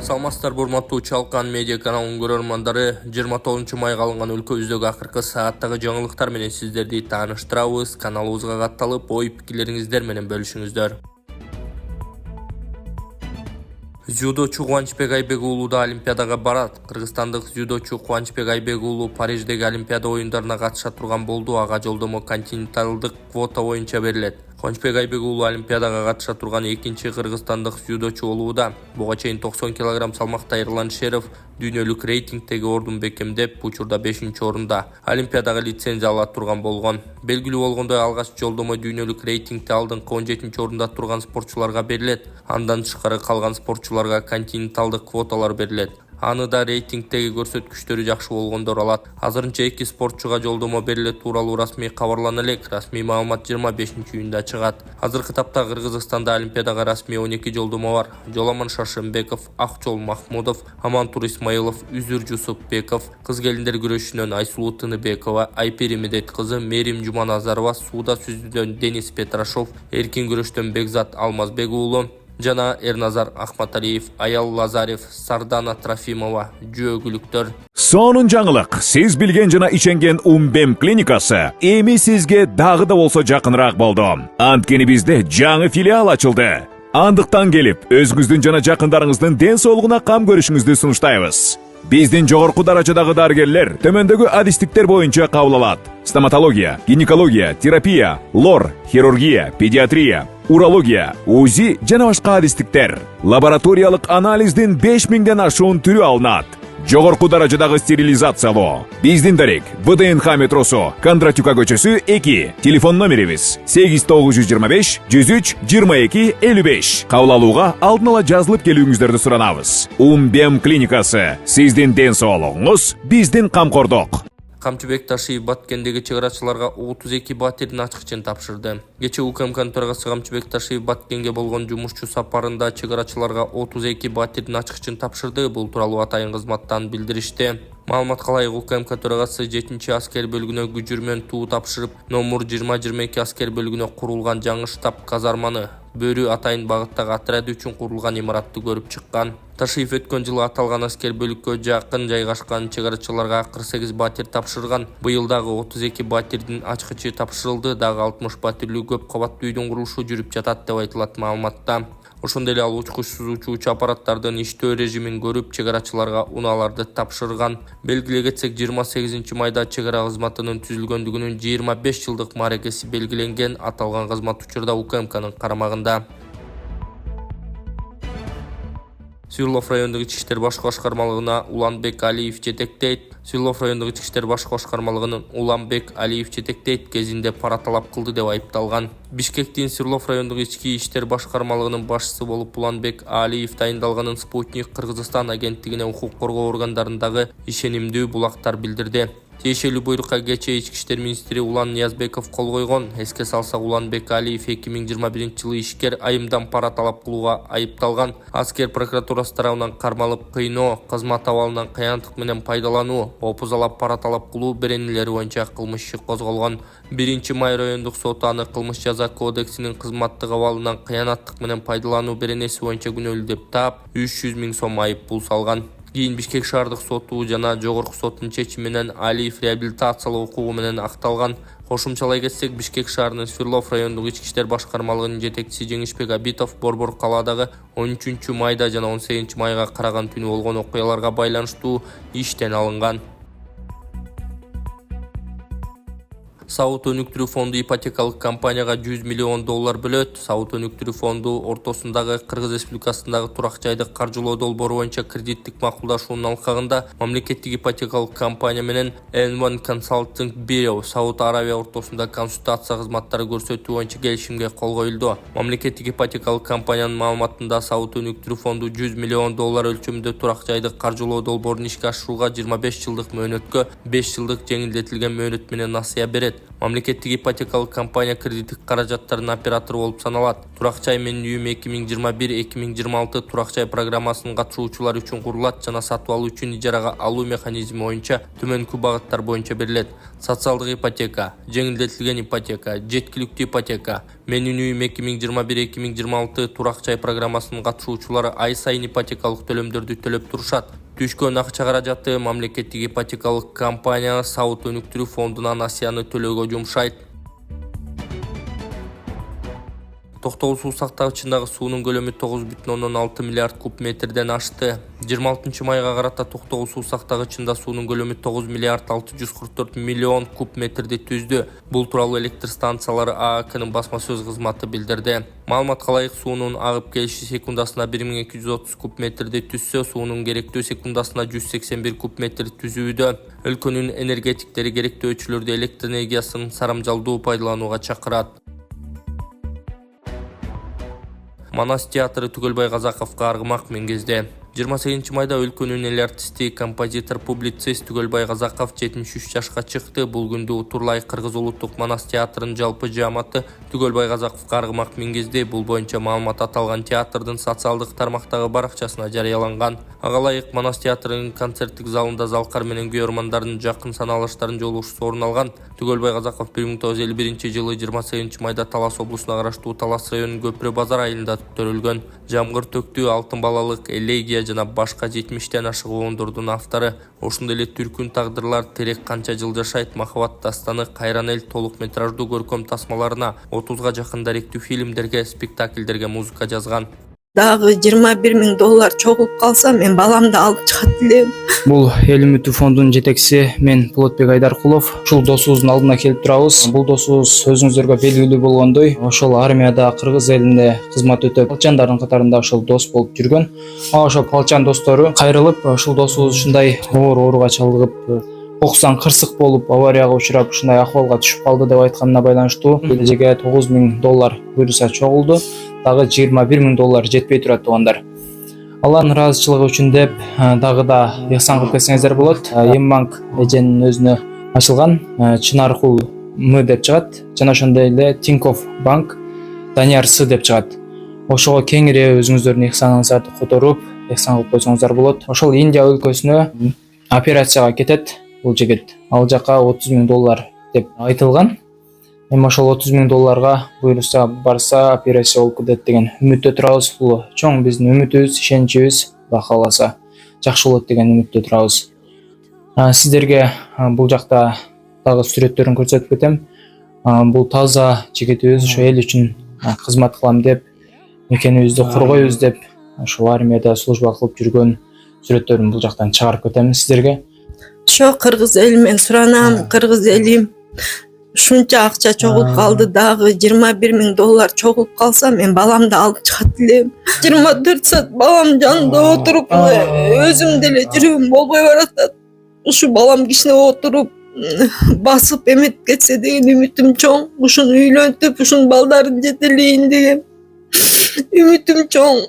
Салмастар бурматтуу Чалкан медиа каналынын көрөрмандары 29 майга алынган өлкөбүздөгү акыркы сааттагы жаңылыктар менен сиздерди тааныштырабыз. Каналыбызга катталып, ой-пикирлериңиздер менен бөлүшүңүздөр. Дзюдочу Кубанычбек Айбек уулу да Олимпиадага барат. Кыргызстандык дзюдочу Кубанычбек Айбек уулу Париждеги Олимпиада оюндарына катыша турган болду. Ага жолдомо континенталдык квота боюнча берилет. Кубанычбек Айбек уулу Олимпиадага катыша турган экинчи кыргызстандык дзюдочу болууда. Буга чейин 90 кг салмакта Эрлан Шеров дүйнөлүк рейтингдеги ордун бекемдеп, учурда 5-орунда Олимпиадага лицензия ала турган болгон. Белгилүү болгондой, алгач жолдомо дүйнөлүк рейтингде алдыңкы 17-орунда турган спортчуларга берилет. Андан тышкары калган спортчуларга континенталдык квоталар берилет. Аны да рейтингдеги көрсөткүчтөрү жакшы болгондор алат. Азырынча 2 спортчуга жолдомо берилет тууралуу расмий кабарлана элек. Расмий маалымат 25-июнда чыгат. Азыркы тапта Кыргызстанда Олимпиадага расмий 12 жолдомо бар. Жоламан Шаршембеков, Акчол Махмудов, Амантур Исмаилов, Үзүр Жусупбеков, кыз келиндер күрөшүнөн Айсулуу Тыныбекова, Айпери Медет кызы Мерим Жуманазарова, сууда сүзүүдөн Денис Петрашов, эркин күрөштөн Бекзат Алмазбек уулу жана Эрназар Ахматалиев, Аял Лазарев, Сардана Трофимова жөөгүлүктөр. Сонун жаңылык. Сиз билген жана иченген Умбем клиникасы эми сизге дагы да болсо жакыныраак болду. Анткени бизде жаңы филиал ачылды. Андыктан келип, өзүңүздүн жана жакындарыңыздын ден соолугуна кам көрүшүңүздү сунуштайбыз. Биздин жогорку даражадагы дарыгерлер төмөндөгү адистиктер боюнча кабыл алат. Стоматология, гинекология, терапия, лор, хирургия, педиатрия, урология, УЗИ жана башка адистиктер. Лабораториялык анализдин 5000ден ашуун түрү алынат. Жогорку даражадагы стерилизациялоо. Биздин дарек ВДНХ метросу, Кондратюка көчөсү 2. Телефон номерибиз 8925 103 22 55. Кабыл алууга алдын ала жазылып келүүңүздөрдү суранабыз. Умбем клиникасы. Сиздин ден соолугуңуз, биздин камкордук. Камчы Бекташиев Баткендеги чыгарачыларга 32 батирдин ачкычын тапшырды. Кече УКМКнын төрагасы Камчы Бекташиев Баткенге болгон жумушчу сапарында чыгарачыларга 32 батирдин ачкычын тапшырды. Бул тууралуу атайын кызматтан билдиришти. Маалыматка ылайык, УКМК төрагасы 7 аскер бөлүгүнө күжүрмөн туу тапшырып, номер 20-22 аскер бөлүгүнө курулган жаңы штаб казарманы, Бөрү атайын багыттагы отряд үчүн курулган имаратты көрүп чыккан. Ташиев өткөн жылы аталган аскер бөлүккө жакын жайгашкан чыгарачыларга 48 батир тапшырган. Быйыл дагы 32 батирдин ачкычы тапшырылды. Дагы 60 батирлүү көп кабаттуу үйдүн курулушу жүрүп жатат деп айтылат маалыматта. Ошондой эле ал учкучсуз учуучу аппараттардын иштөө режимин көрүп, чыгарачыларга унааларды тапшырган. Белгилей кетсек, 28 майда чыгара кызматынын түзүлгөндүгүнүн 25 жылдык мааракеси белгиленген. Аталган кызмат учурда УКМКнын карамагында. Свердлов райондук ички иштер баш башкармалыгына Уланбек Алиев жетектейт. Свердлов райондук ички иштер баш башкармалыгынын Уланбек Алиев жетектейт кезинде пара талап кылды деп айыпталган. Бишкектин Свердлов райондук ички иштер башкармалыгынын башчысы болуп Уланбек Алиев тайындалганын Спутник Кыргызстан агенттигине укук коргоо органдарындагы ишенимдүү булактар билдирди. Тиешелүү буйрукка кечээ ички иштер министри Улан Ниязбеков кол койгон. Эске салсак, Уланбек Алиев 2021-жылы ишкер айымдан пара талап кылууга айыпталган. Аскер прокуратурасы тарабынан кармалып, кыйноо, кызмат абалынан кыянаттык менен пайдалануу, опузалап пара талап кылуу беренелери боюнча кылмыш иши козголгон. 1-май райондук соту аны кылмыш жаза кодексинин кызматтык абалынан кыянаттык менен пайдалануу беренеси боюнча күнөөлүү деп таап, 300 000 сом айып пул салган. Кийин Бишкек шаардык соту жана жогорку соттун чечими менен Алиев реабилитациялоо укугу менен акталган. Кошумчалай кетсек, Бишкек шаарынын Свердлов райондук ички иштер башкармалыгынын жетекчиси Жеңишбек Абитов Борбор калаадагы 13 майда жана 18 майга караган түнү болгон окуяларга байланыштуу иштен алынган. Саут өнүктүрүү фонду ипотекалык компанияга $100 миллион бөлөт. Саут өнүктүрүү фонду ортосундагы Кыргыз Республикасындагы турак жайды каржылоо долбоору боюнча кредиттик макулдашуунун алкагында мамлекеттик ипотекалык компания менен N1 Consulting Bureau Сауд Аравия ортосунда консультация кызматтары көрсөтүү боюнча келишимге кол коюлду. Мамлекеттик ипотекалык компаниянын маалыматында Саут өнүктүрүү фонду $100 миллион өлчөмүндө турак жайды каржылоо долбоорун ишке ашырууга 25 жылдык мөөнөткө 5 жылдык жеңилдетилген мөөнөт менен насыя берет. берилет. Мамлекеттик ипотекалык компания кредиттик каражаттардын оператору болуп саналат. Турак жай Менин үйүм 2021-2026 турак жай программасынын катышуучулары үчүн курулат жана сатып алуу үчүн ижарага алуу механизми боюнча төмөнкү багыттар боюнча берилет. Социалдык ипотека, жеңилдетилген ипотека, жеткиликтүү ипотека. Менин үйүм 2021-2026 турак жай программасынын катышуучулары ай сайын ипотекалык төлөмдөрдү төлөп турушат. Түшкөн акча каражаты мамлекеттик ипотекалык компания саут өнүктүрүү фондунан асияны төлөөгө жумшайт. Токтогул суу сактагычындагы суунун көлөмү 9,6 миллиард куб метрден ашты. 26 майга карата Токтогул суу сактагычында суунун көлөмү 9 миллиард 644 миллион куб метрди түздү. Бул тууралуу электр станциялары ААКнын басма сөз кызматы билдирди. Маалыматка ылайык суунун агып келиши секундасына 1230 куб метрди түзсө, суунун керектөө секундасына 181 куб метр түзүүдө. Өлкөнүн энергетиктери керектөөчүлөрдү электр энергиясын сарамжалдуу пайдаланууга чакырат. Манас театры Түгөлбай Казаковго аргымак миңгизди. 28 майда өлкөнүн эл артисти, композитор, публицист Түгөлбай Казаков 73 жашка чыкты. Бул күндү Утурлай Кыргыз улуттук Манас театрынын жалпы жааматы Түгөлбай Казаковго аргымак миңгизди. Бул боюнча маалымат аталган театрдын социалдык тармактагы баракчасына жарыяланган. Ага ылайык Манас театрынын концерттик залында залкар менен күйөрмандардын жакын саналыштарын жолугушуусу орун алган. Түгөлбай Казаков 1951-жылы 28 майда Талас облусуна караштуу Талас районунун Көпүрө базар айылында төрөлгөн. Жамгыр төктүү, Алтын балалык, элегия жана башка 70тен ашык оондордун автору. Ошондой эле Түркүн тагдырлар, Терек канча жыл жашайт, Махаббат дастаны, Кайран эл толук метраждуу көркөм тасмаларына, 30га жакын даректүү фильмдерге, спектакльдерге музыка жазган. Дагы $21,000 чогулуп калса, мен баламды алып чыгат элем. Бул эл үмүтү фондунун жетекчиси мен Болотбек Айдаркулов. Ушул досубуздун алдына келип турабыз. Бул досубуз өзүңүздөргө белгилүү болгондой, ошол армияда Кыргыз элинде кызмат өтөп, палчандардын катарында ошол дос болуп жүргөн. Ошол палчан достору кайрылып, ушул досубуз ушундай ооруга чалдыгып, оксаң кырсык болуп, аварияга учурап, ушундай акыбалга түшүп калды деп айтканына байланыштуу кележеге $9,000 буйруса чогулду. Дагы $21,000 жетпей турат туугандар. Алардын ыраазычылыгы үчүн деп дагы да ыхсан кылып кетсеңиздер болот. Ембанк эженин өзүнө ачылган Чынаркул М деп чыгат. Жана ошондой эле Тинькофф банк Данияр С деп чыгат. Ошого кеңири өзүңүздөрдүн ыхсаныңыздарды которуп, ыхсан кылып койсоңуздар болот. Ошол Индия өлкөсүнө операцияга кетет бул жигит. Ал жака $30,000 деп айтылган. Эми ошол $30,000 буйруса барса операция болуп кетет деген үмүттө турабыз. Бул чоң биздин үмүтүбүз, ишеничибиз. Кудай кааласа жакшы болот деген үмүттө турабыз. Сиздерге бул жакта дагы сүрөттөрүн көрсөтүп кетем. Бул таза жигитибиз ошо эл үчүн кызмат кылам деп, мекенибизди коргойбуз деп ошол армияда служба кылып жүргөн сүрөттөрүн бул жактан чыгарып кетем сиздерге. Ошо кыргыз элимен суранам, кыргыз элим ушунча акча чогулуп калды, дагы $21,000 чогулуп калса, мен баламды алып чыгат элем. 24 саат балам жанында отуруп, өзүм деле жүрөгүм болбой баратат. Ушу балам кичине отуруп, басып эметип кетсе деген үмүтүм чоң. Ушуну үйлөнтүп, ушунун балдарын жетелейин деген үмүтүм чоң.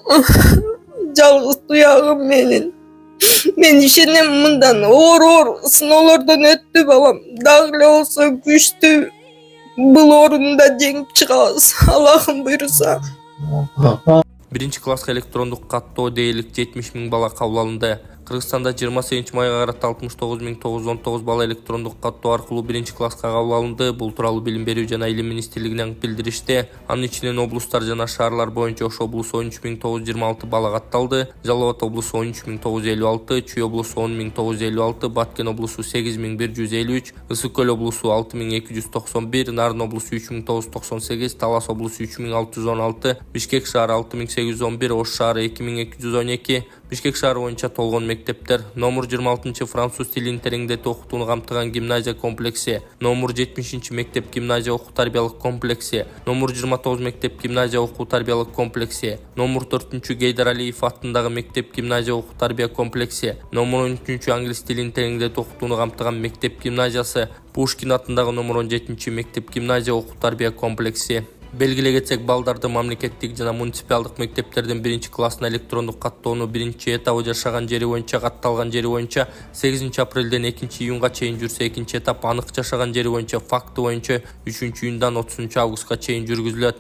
Жалгыз туягым менин. Мен ишенем, мындан оор сыноолордон өттү балам. Дагы эле болсо күчтүү бул орунда жеңип чыгабыз. Аллахым буйруса. Биринчи класска электрондук каттоо дээрлик 70,000 бала кабыл алынды. Кыргызстанда 28 майга карата 69,919 бала электрондук каттоо аркылуу биринчи класска кабыл алынды. Бул тууралуу Билим берүү жана Илим министрлигинен билдиришти. Анын ичинен облустар жана шаарлар боюнча Ош облусу 13,926 бала катталды, Жалал Абад облусу 13,956, Чүй облусу 10,956, Баткен облусу 8,153, Ысык көл облусу 6,291, Нарын облусу 3,998, Талас облусу 3,616, Бишкек шаары 6,811, Ош шаары 2,212, Бишкек шаары боюнча толгон мектептер: номер 26 француз тилин тереңдетип окутууну камтыган гимназия комплекси, номер 70 мектеп гимназия окуу тарбиялык комплекси, номер 29 мектеп гимназия окуу тарбиялык комплекси, номер 4 Гейдар Алиев аттындагы мектеп гимназия окуу тарбия комплекси, номер 13 англис тилин тереңдетип окутууну камтыган мектеп гимназиясы, Пушкин аттындагы номер 17 мектеп гимназия окуу тарбия комплекси. Белгилей кетсек, балдарды мамлекеттик жана муниципалдык мектептердин 1-классына электрондук каттоонун 1-этабы жашаган жери боюнча, катталган жери боюнча 8-апрелден 2-июнга чейин жүрсө, 2-этап анык жашаган жери боюнча факты боюнча 3-июндан 30-августка чейин жүргүзүлөт.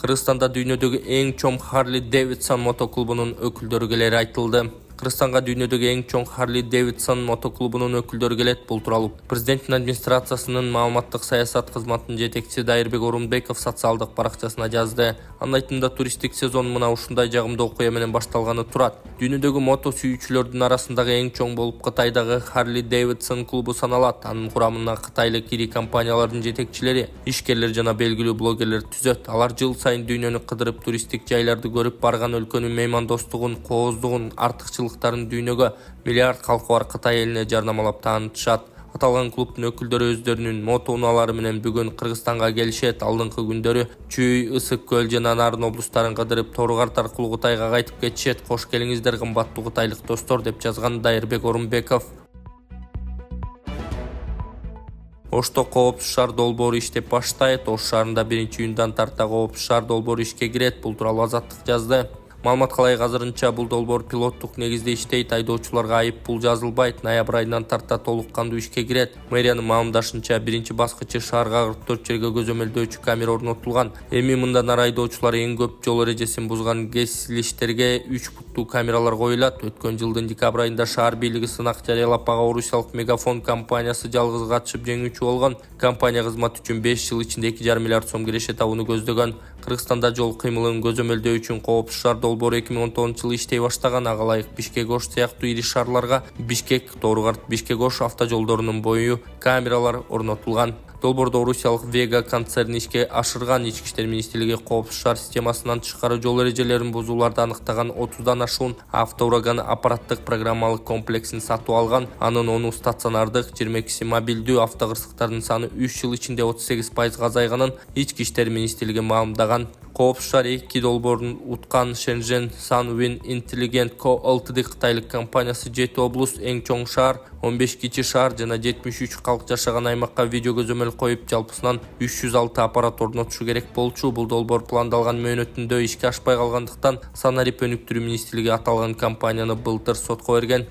Кыргызстанда дүйнөдөгү эң чоң Harley Davidson мотоклубунун өкүлдөрү келери айтылды. Кыргызстанга дүйнөдөгү эң чоң Harley Davidson мотоклубунун өкүлдөрү келет. Бул тууралуу президенттин администрациясынын маалыматтык саясат кызматынын жетекчиси Дайырбек Орунбеков социалдык баракчасына жазды. Анын айтымында, туристтик сезон мына ушундай жагымдуу окуя менен башталганы турат. Дүйнөдөгү мото сүйүүчүлөрдүн арасындагы эң чоң болуп Кытайдагы Harley Davidson клубу саналат. Анын курамына кытайлык ири компаниялардын жетекчилери, ишкерлер жана белгилүү блогерлер түзөт. Алар жыл сайын дүйнөнү кыдырып, туристтик жайларды көрүп, барган өлкөнүн меймандостугун, кооздугун, артыкчылыктарын дүйнөгө миллиард калкы бар Кытай элине жарнамалап таанытышат. Аталган клубтун өкүлдөрү өздөрүнүн мото унаалары менен бүгүн Кыргызстанга келишет. Алдыңкы күндөрү Чүй, Ысык көл жана Нарын облустарын кыдырып, Торгарт аркылуу Кытайга кайтып кетишет. Кош келиңиздер, кымбаттуу кытайлык достор, деп жазган Дайырбек Орунбеков. Ошто коопсуз шаар долбоору иштеп баштайт. Ош шаарында 1-июндан тарта коопсуз шаар долбоору ишке кирет. Бул тууралуу Азаттык жазды. Маалымат калай азырынча бул долбоор пилоттук негизде иштейт. Айдоочуларга айып пул жазылбайт. Ноябрь айынан тарта толук кандуу ишке кирет. Мэриянын маалымдашынча, 1-баскычы шаарга 44 жерге көзөмөлдөөчү камера орнотулган. Эми мындан ары айдоочулар эң көп жол эрежесин бузган кесилиштерге 3 буттуу камералар коюлат. Өткөн жылдын декабрь айында шаар бийлиги сынак жарыялап, ага орусиялык Мегафон компаниясы жалгыз катышып жеңүүчү болгон. Компания кызмат үчүн 5 жыл ичинде 2,5 миллиард сом киреше табууну көздөгөн. Кыргызстанда жол кыймылын көзөмөлдөө үчүн коопсуз шаар долбоору 2010-жылы иштей баштаган. Ага ылайык Бишкек-Ош сыяктуу ири шаарларга Бишкек, Торгарт, Бишкек-Ош автожолдорунун бою камералар орнотулган. Долбоордо орусиялык Вега концерни ишке ашырган. Ички иштер министрлиги коопсуз шаар системасынан тышкары жол эрежелерин бузууларды аныктаган 30дан ашуун автоураган аппараттык программалык комплексин сатып алган. Анын 10 стационардык, 22 мобилдүү автокырсыктардын саны 3 жыл ичинде 38% азайганын Ички иштер министрлиги маалымдаган. Коопсуз шаар 2 долбоорун уткан. Shenzhen Sunwin Intelligent Co. Ltd кытайлык компаниясы 7 облус, эң чоң шаар, 15 кичи шаар жана 73 калк жашаган аймакка видео көзөмөл коюп, жалпысынан 306 аппарат орнотушу керек болчу. Бул долбоор пландалган мөөнөтүндө ишке ашпай калгандыктан Санарип өнүктүрүү министрлиги аталган компанияны былтыр сотко берген.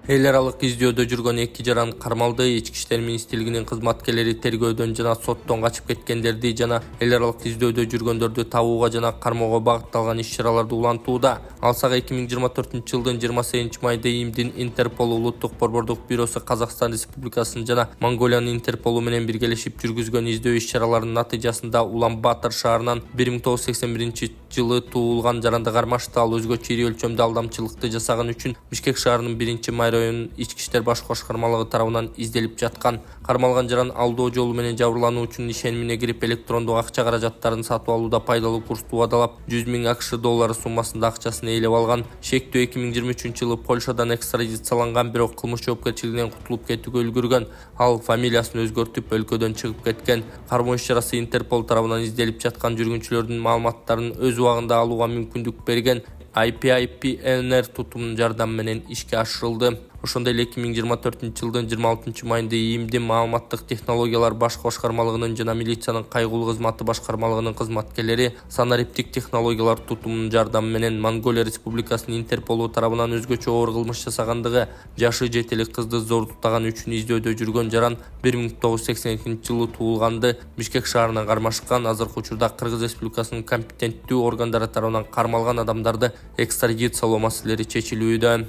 Эл аралык издөөдө жүргөн 2 жаран кармалды. Ички иштер министрлигинин кызматкерлери тергөөдөн жана соттон качып кеткендерди жана эл аралык издөөдө жүргөндөрдү табууга жана кармоого багытталган иш-чараларды улантууда. Алсак 2024-жылдын 28 майда ИИМдин Интерпол улуттук борбордук бюросу Казакстан Республикасынын жана Монголиянын Интерполу менен биргелешип жүргүзгөн издөө иш-чараларынын натыйжасында Улан-Батыр шаарынан 1981-жылы туулган жаранды кармашты. Ал өзгөчө ири өлчөмдө алдамчылыкты жасаган үчүн Бишкек шаарынын 1-май районунун ички иштер баш башкармалыгы тарабынан изделип жаткан. Кармалган жаран алдоо жолу менен жабырлануучунун ишенимине кирип, электрондук акча каражаттарын сатып алууда пайдалуу курсту убадалап, 100 000 АКШ доллары суммасында акчасын ээлеп алган. Шектөө 2023-жылы Польшадан экстрадицияланган, бирок кылмыш жоопкерчилигинен кутулуп кетүүгө үлгүргөн. Ал фамилиясын өзгөртүп, өлкөдөн чыгып кеткен. Кармоо иш-чарасы Интерпол тарабынан изделип жаткан жүргүнчүлөрдүн маалыматтарын өз убагында алууга мүмкүндүк берген. IPIPNR тутумунун жардамы менен ишке ашырылды. Ошондой эле 2024-жылдын 26-майында ИИМдин маалыматтык технологиялар баш башкармалыгынын жана милициянын кайгылуу кызматы башкармалыгынын кызматкерлери санариптик технологиялар тутумунун жардамы менен Монголия Республикасынын Интерполу тарабынан өзгөчө оор кылмыш жасагандыгы, жашы 7 элек кызды зордуктаган үчүн издөөдө жүргөн жаран 1982-жылы туулганды. Бишкек шаарынан кармашкан. Азыркы учурда Кыргыз Республикасынын компетенттүү органдары тарабынан кармалган адамдарды экстрадициялоо маселелери чечилүүдө.